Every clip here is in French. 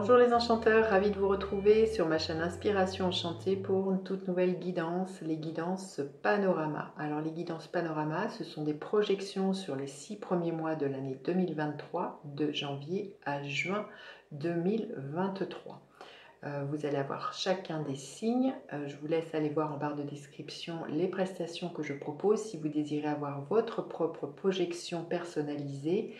Bonjour les enchanteurs, ravi de vous retrouver sur ma chaîne Inspiration Enchantée pour une toute nouvelle guidance, les guidances panorama. Alors les guidances panorama, ce sont des projections sur les 6 premiers mois de l'année 2023, de janvier à juin 2023. Vous allez avoir chacun des signes. Je vous laisse aller voir en barre de description les prestations que je propose si vous désirez avoir votre propre projection personnalisée.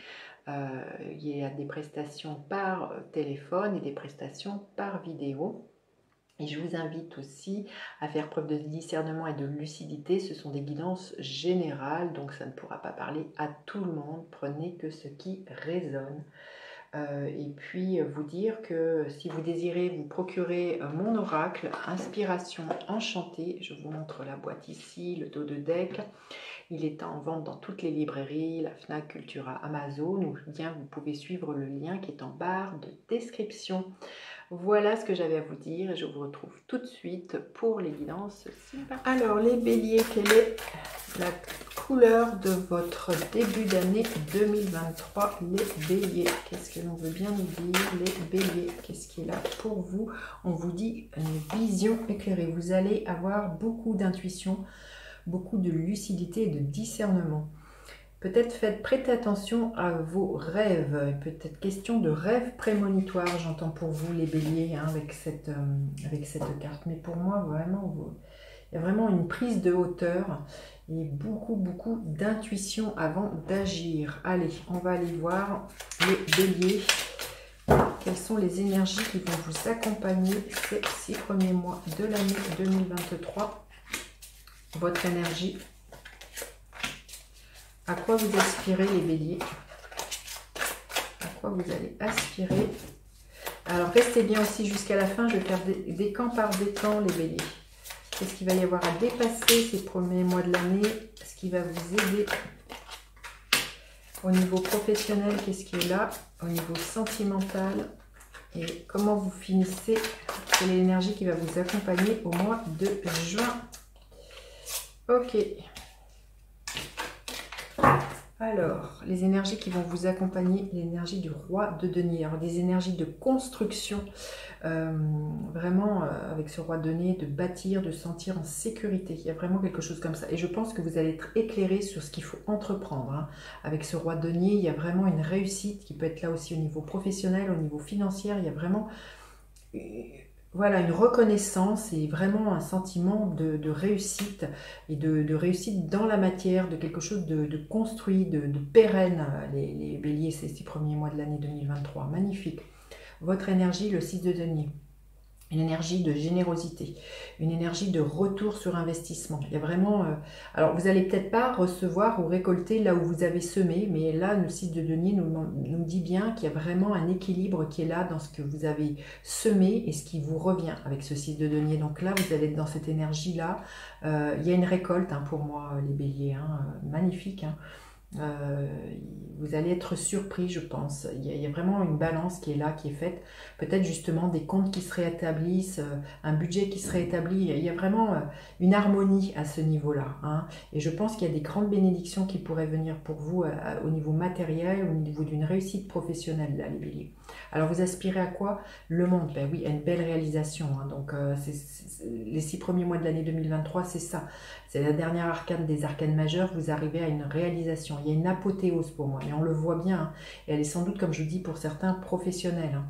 Il y a des prestations par téléphone et des prestations par vidéo. Et je vous invite aussi à faire preuve de discernement et de lucidité. Ce sont des guidances générales, donc ça ne pourra pas parler à tout le monde. Prenez que ce qui résonne. Et puis vous dire que si vous désirez vous procurer mon oracle Inspiration Enchantée, je vous montre la boîte ici, le dos de deck. Il est en vente dans toutes les librairies, la Fnac, Cultura, Amazon, ou bien vous pouvez suivre le lien qui est en barre de description. Voilà ce que j'avais à vous dire et je vous retrouve tout de suite pour les guidances. Alors les béliers, quelle est la couleur de votre début d'année 2023? Les béliers, qu'est-ce que l'on veut bien nous dire? Les béliers, qu'est-ce qui est là pour vous? On vous dit une vision éclairée. Vous allez avoir beaucoup d'intuition, beaucoup de lucidité et de discernement. Peut-être prêtez attention à vos rêves, peut-être question de rêves prémonitoires, j'entends pour vous les béliers, hein, avec cette carte. Mais pour moi, vraiment, il y a vraiment une prise de hauteur et beaucoup d'intuition avant d'agir. Allez, on va aller voir les béliers. Quelles sont les énergies qui vont vous accompagner ces 6 premiers mois de l'année 2023? Votre énergie. À quoi vous aspirez les béliers? À quoi vous allez aspirer? Alors restez bien aussi jusqu'à la fin, je vais faire des camps par des camps les béliers. Qu'est-ce qu'il va y avoir à dépasser ces premiers mois de l'année? Ce qui va vous aider au niveau professionnel, qu'est-ce qui est là? Au niveau sentimental, et comment vous finissez? Quelle est l'énergie qui va vous accompagner au mois de juin? Ok. Alors, les énergies qui vont vous accompagner, l'énergie du roi de denier. Alors, des énergies de construction, vraiment avec ce roi de denier, de bâtir, de sentir en sécurité. Il y a vraiment quelque chose comme ça. Et je pense que vous allez être éclairé sur ce qu'il faut entreprendre. Hein. Avec ce roi de denier, il y a vraiment une réussite qui peut être là aussi au niveau professionnel, au niveau financier. Il y a vraiment... Voilà, une reconnaissance et vraiment un sentiment de réussite et de réussite dans la matière, de quelque chose de construit, de pérenne, les béliers, ces 6 premiers mois de l'année 2023. Magnifique. Votre énergie, le 6 de denier. Une énergie de générosité, une énergie de retour sur investissement. Il y a vraiment... alors, vous n'allez peut-être pas recevoir ou récolter là où vous avez semé, mais là, le 6 de denier nous dit bien qu'il y a vraiment un équilibre qui est là dans ce que vous avez semé et ce qui vous revient avec ce 6 de denier. Donc là, vous allez être dans cette énergie-là. Il y a une récolte hein, pour moi, les béliers. Hein, magnifique, hein. Vous allez être surpris, je pense. Il y a vraiment une balance qui est là, qui est faite. Peut-être justement des comptes qui se réétablissent, un budget qui se réétablit. Il y a vraiment une harmonie à ce niveau-là. Hein. Et je pense qu'il y a des grandes bénédictions qui pourraient venir pour vous au niveau matériel, au niveau d'une réussite professionnelle, là, les béliers. Alors, vous aspirez à quoi? Le monde, ben oui, à une belle réalisation. Hein. Donc, les 6 premiers mois de l'année 2023, c'est ça. C'est la dernière arcane des arcanes majeures. Vous arrivez à une réalisation. Il y a une apothéose pour moi. Et on le voit bien. Hein. Et elle est sans doute, comme je vous dis, pour certains, professionnelle. Hein.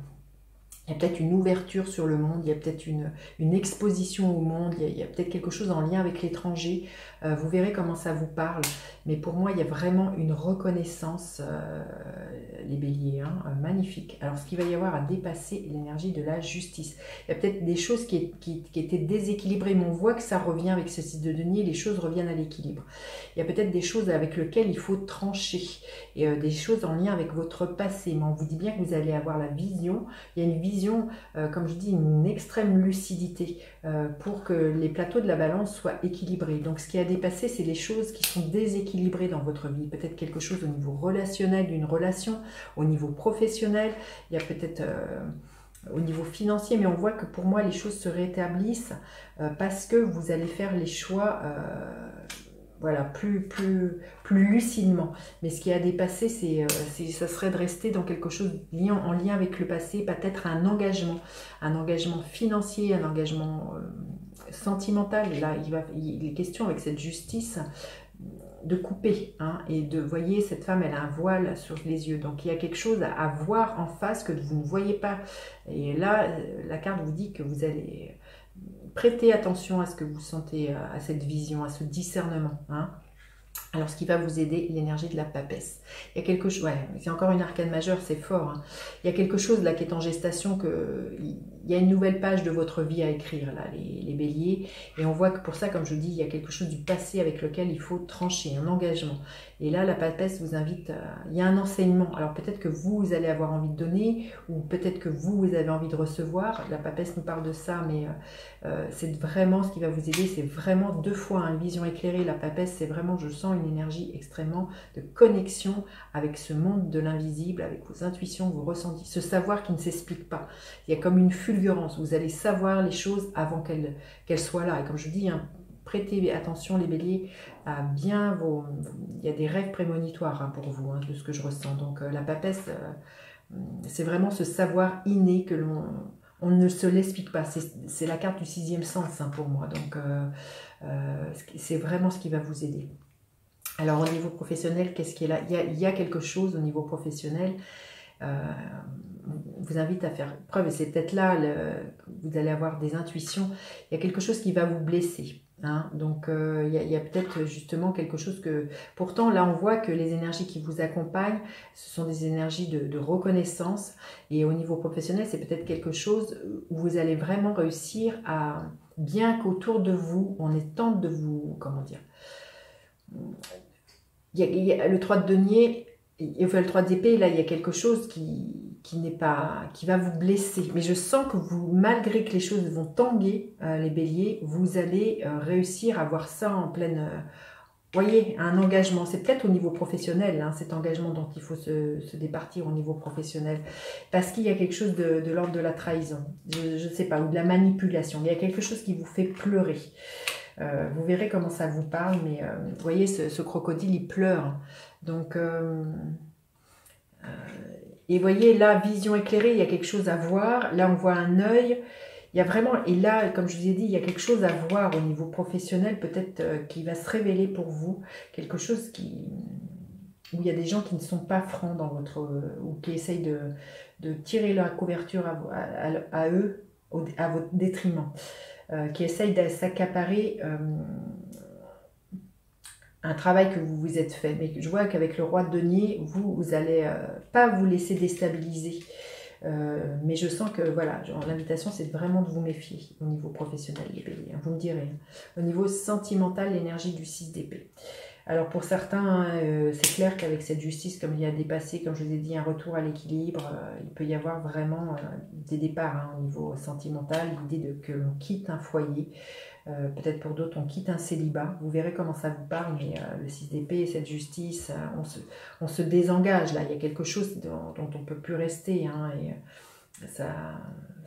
Il y a peut-être une ouverture sur le monde, il y a peut-être une exposition au monde, il y a peut-être quelque chose en lien avec l'étranger. Vous verrez comment ça vous parle. Mais pour moi, il y a vraiment une reconnaissance, les béliers, hein, magnifique. Alors, ce qu'il va y avoir à dépasser, l'énergie de la justice. Il y a peut-être des choses qui étaient déséquilibrées, mais on voit que ça revient avec ce 6 de denier, les choses reviennent à l'équilibre. Il y a peut-être des choses avec lesquelles il faut trancher, et des choses en lien avec votre passé. Mais on vous dit bien que vous allez avoir la vision, il y a une vision, comme je dis, une extrême lucidité pour que les plateaux de la balance soient équilibrés. Donc ce qui a dépassé, c'est les choses qui sont déséquilibrées dans votre vie. Peut-être quelque chose au niveau relationnel d'une relation, au niveau professionnel, il y a peut-être... au niveau financier, mais on voit que pour moi les choses se rétablissent parce que vous allez faire les choix voilà, plus lucidement. Mais ce qui a dépassé, ça serait de rester dans quelque chose en lien avec le passé, peut-être un engagement financier, un engagement sentimental. Là, il est question avec cette justice de couper, hein, et de, voyez, cette femme, elle a un voile sur les yeux, donc il y a quelque chose à voir en face que vous ne voyez pas, et là, la carte vous dit que vous allez prêter attention à ce que vous sentez, à cette vision, à ce discernement, hein. Alors, ce qui va vous aider, l'énergie de la papesse. Il y a quelque chose, ouais, c'est encore une arcane majeure, c'est fort, hein. Il y a quelque chose là qui est en gestation, il y a une nouvelle page de votre vie à écrire, là, les béliers. Et on voit que pour ça, comme je dis, il y a quelque chose du passé avec lequel il faut trancher, un engagement. Et là, la papesse vous invite il y a un enseignement. Alors peut-être que vous allez avoir envie de donner, ou peut-être que vous avez envie de recevoir. La papesse nous parle de ça, mais c'est vraiment ce qui va vous aider. C'est vraiment 2 fois, hein, une vision éclairée. La papesse, c'est vraiment, je sens une énergie extrêmement de connexion avec ce monde de l'invisible, avec vos intuitions, vos ressentis, ce savoir qui ne s'explique pas. Il y a comme une fulgurance, vous allez savoir les choses avant qu'elles soient là. Et comme je dis, hein, prêtez attention les béliers à bien vos... Il y a des rêves prémonitoires, hein, pour vous, hein, de ce que je ressens. Donc la papesse, c'est vraiment ce savoir inné que on ne se l'explique pas. C'est la carte du 6e sens, hein, pour moi. Donc c'est vraiment ce qui va vous aider. Alors au niveau professionnel, qu'est-ce qui est là? Il y a quelque chose au niveau professionnel. Vous invite à faire preuve, et c'est peut-être là vous allez avoir des intuitions. Il y a quelque chose qui va vous blesser, hein. Donc il y a peut-être justement quelque chose que... Pourtant là on voit que les énergies qui vous accompagnent, ce sont des énergies de reconnaissance, et au niveau professionnel c'est peut-être quelque chose où vous allez vraiment réussir à... Bien qu'autour de vous on tente de vous... Comment dire, il y a le 3 de denier, enfin le 3 d'épée, là il y a quelque chose qui n'est pas, qui va vous blesser. Mais je sens que vous, malgré que les choses vont tanguer, les béliers, vous allez réussir à voir ça en pleine... voyez, un engagement, c'est peut-être au niveau professionnel, hein, cet engagement dont il faut se départir au niveau professionnel, parce qu'il y a quelque chose de l'ordre de la trahison, je ne sais pas, ou de la manipulation, il y a quelque chose qui vous fait pleurer. Vous verrez comment ça vous parle, mais vous voyez, ce crocodile, il pleure. Donc, et vous voyez, là, vision éclairée, il y a quelque chose à voir. Là, on voit un œil. Il y a vraiment, et là, comme je vous ai dit, il y a quelque chose à voir au niveau professionnel, peut-être qui va se révéler pour vous. Quelque chose où il y a des gens qui ne sont pas francs dans votre... ou qui essayent de tirer la couverture à eux, à votre détriment. Qui essaye de s'accaparer un travail que vous vous êtes fait. Mais je vois qu'avec le roi de denier, vous n'allez pas vous laisser déstabiliser. Mais je sens que, voilà, l'invitation, c'est vraiment de vous méfier au niveau professionnel, les béliers. Vous me direz. Au niveau sentimental, l'énergie du 6 d'épée. Alors pour certains, c'est clair qu'avec cette justice, comme il y a dépassé, comme je vous ai dit, un retour à l'équilibre, il peut y avoir vraiment des départs, hein, au niveau sentimental, l'idée que l'on quitte un foyer. Peut-être pour d'autres, on quitte un célibat. Vous verrez comment ça vous parle, mais le 6 d'épée, cette justice, on se désengage là. Il y a quelque chose dont on ne peut plus rester, hein, et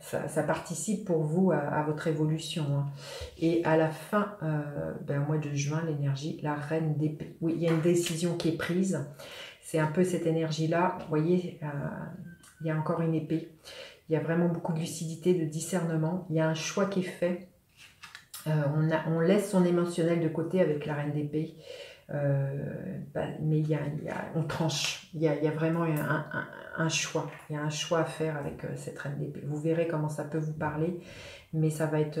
ça participe pour vous à votre évolution, hein. Et à la fin, au mois de juin, l'énergie, la reine d'épée. Oui, il y a une décision qui est prise. C'est un peu cette énergie-là. Vous voyez, il y a encore une épée. Il y a vraiment beaucoup de lucidité, de discernement. Il y a un choix qui est fait. On laisse son émotionnel de côté avec la reine d'épée. Mais on tranche. Il y a vraiment un choix. Il y a un choix à faire avec cette reine d'épée. Vous verrez comment ça peut vous parler, mais ça va être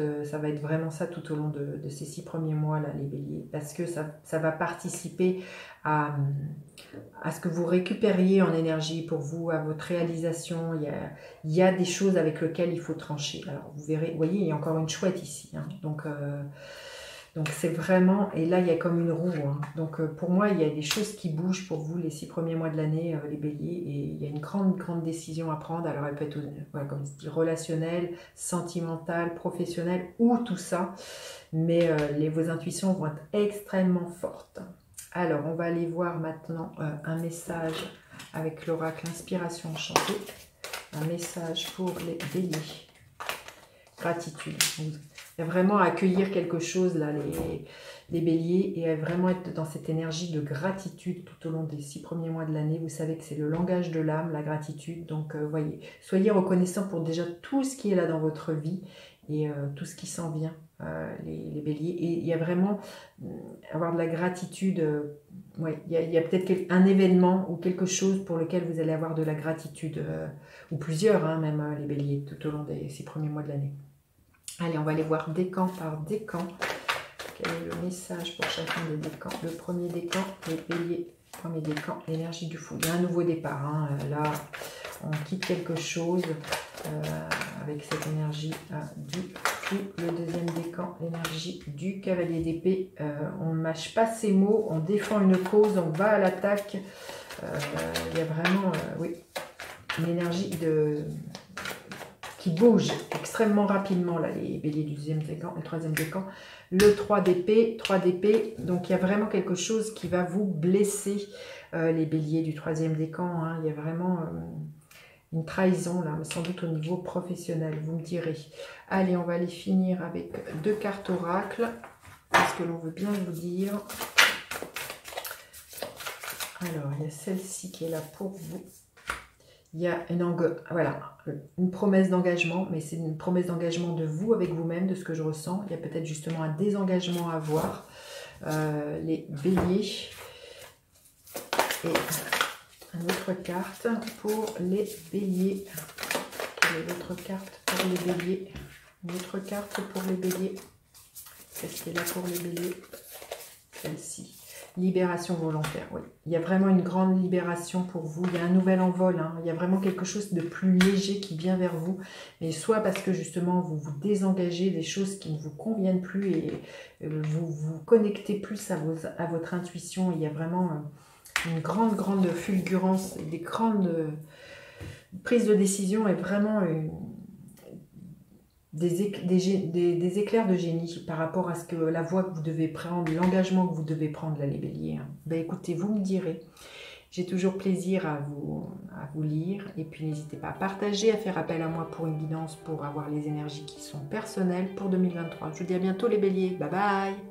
vraiment ça tout au long de ces 6 premiers mois là, les béliers, parce que ça va participer à ce que vous récupériez en énergie pour vous, à votre réalisation. Il y a des choses avec lesquelles il faut trancher. Alors vous verrez, vous voyez, il y a encore une chouette ici, hein. Donc c'est vraiment, et là il y a comme une roue, hein. Donc pour moi il y a des choses qui bougent pour vous les 6 premiers mois de l'année, les béliers, et il y a une grande décision à prendre. Alors elle peut être, voilà, comme je dis, relationnelle, sentimentale, professionnelle, ou tout ça, mais vos intuitions vont être extrêmement fortes. Alors on va aller voir maintenant un message avec l'oracle Inspiration Enchantée, un message pour les béliers. Gratitude. Il y a vraiment à accueillir quelque chose, là, les béliers, et à vraiment être dans cette énergie de gratitude tout au long des 6 premiers mois de l'année. Vous savez que c'est le langage de l'âme, la gratitude. Donc, voyez, soyez reconnaissants pour déjà tout ce qui est là dans votre vie et tout ce qui s'en vient, les béliers. Et il y a vraiment avoir de la gratitude. Ouais, il y a peut-être un événement ou quelque chose pour lequel vous allez avoir de la gratitude, ou plusieurs, hein, même les béliers, tout au long des 6 premiers mois de l'année. Allez, on va aller voir décan par décan. Quel est le message pour chacun des décans? Le premier décan, les béliers. Premier décan, l'énergie du fou. Il y a un nouveau départ. Hein. Là, on quitte quelque chose avec cette énergie du fou. Le deuxième décan, l'énergie du cavalier d'épée. On ne mâche pas ses mots, on défend une cause, on va à l'attaque. Il y a vraiment, oui, une énergie qui bouge extrêmement rapidement, là, les béliers du deuxième décan, le troisième décan. Le 3 d'épée, donc il y a vraiment quelque chose qui va vous blesser, les béliers du troisième décan, hein. Il y a vraiment une trahison, là, sans doute au niveau professionnel, vous me direz. Allez, on va aller finir avec 2 cartes oracle, parce que l'on veut bien vous dire. Alors, il y a celle-ci qui est là pour vous. Il y a une promesse d'engagement, mais c'est une promesse d'engagement de vous avec vous-même, de ce que je ressens. Il y a peut-être justement un désengagement à avoir, les béliers. Et une autre carte pour les béliers. Quelle est l'autre carte pour les béliers? Une autre carte pour les béliers. Qu'est-ce qui est là pour les béliers? Celle-ci. Libération volontaire, oui. Il y a vraiment une grande libération pour vous. Il y a un nouvel envol. Hein. Il y a vraiment quelque chose de plus léger qui vient vers vous. Mais soit parce que justement, vous vous désengagez des choses qui ne vous conviennent plus et vous vous connectez plus à votre intuition. Il y a vraiment une grande fulgurance, des grandes prises de décision et vraiment des éclairs de génie par rapport à ce que la voie que vous devez prendre, l'engagement que vous devez prendre, là, les béliers. Ben, écoutez, vous me direz. J'ai toujours plaisir à vous lire. Et puis, n'hésitez pas à partager, à faire appel à moi pour une guidance, pour avoir les énergies qui sont personnelles pour 2023. Je vous dis à bientôt, les béliers. Bye bye!